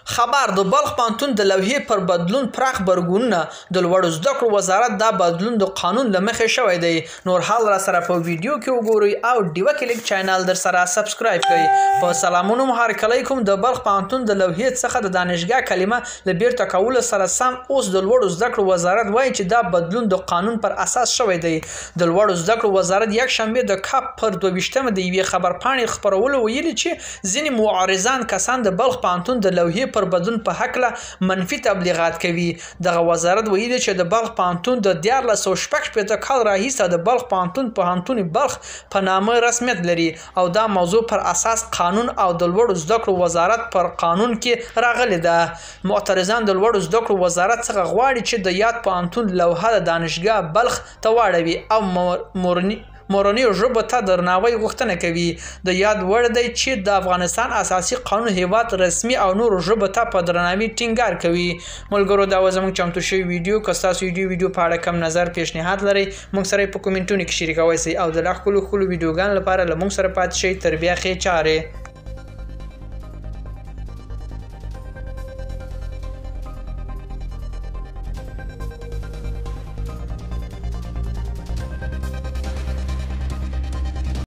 خبر د بلخ پوهنتون د لوحې پر بدلون پراخ غبرګونونه د لوړو زده کړو وزارت دا بدلون د قانون له مخې شوی دی. نور حال را سره په ویډیو کې وګورئ او ډیوه کلیک چینل در سره سبسکرایب کړئ. په سلامونو محرک علیکم. د بلخ پوهنتون د لوحې څخه د دانشګاه کلمه له بیرته کولو سره سم اوس د لوړو زده کړو وزارت وایي چې دا بدلون د قانون پر اساس شوی دی. د لوړو زده کړو وزارت یک شنبه د کاپ پر 22مه د یوې خبرپاڼې خپرولو ویلي چې ځینې معارضان کسان د بلخ پوهنتون د لوحې پر بدلون په هکله منفي تبلیغات کوي. دغه وزارت ویلي چې د بلخ پوهنتون د 1466 کال راهیسه د بلخ پوهنتون بلخ په نامه رسمیت لري او دا موضوع پر اساس قانون او د لوړو زده کړو وزارت پر قانون کې راغلی ده. معترضان د لوړو زده کړو وزارت څخه غواړي چې د یاد پوهنتون لوحه د دانشګاه بلخ ته واړوي او مورنۍ ژبو ته درناوی غوښتنه کوي. د یاد وړ دی چې د افغانستان اساسي قانون هیواد رسمي او نورو ژبو ته په درناوي ټینګار کوي. ملګرو دا زموږ چمتو شوی ویډیو که تاسو ویډیو په اړه کوم نظر پیشنهاد لرئ موږ سره په کومنټونو کې شریکوئ او د لا ښکلو ویډیوګانو لپاره له موږ سره پاتې شئ. تر بیا ښې چارې.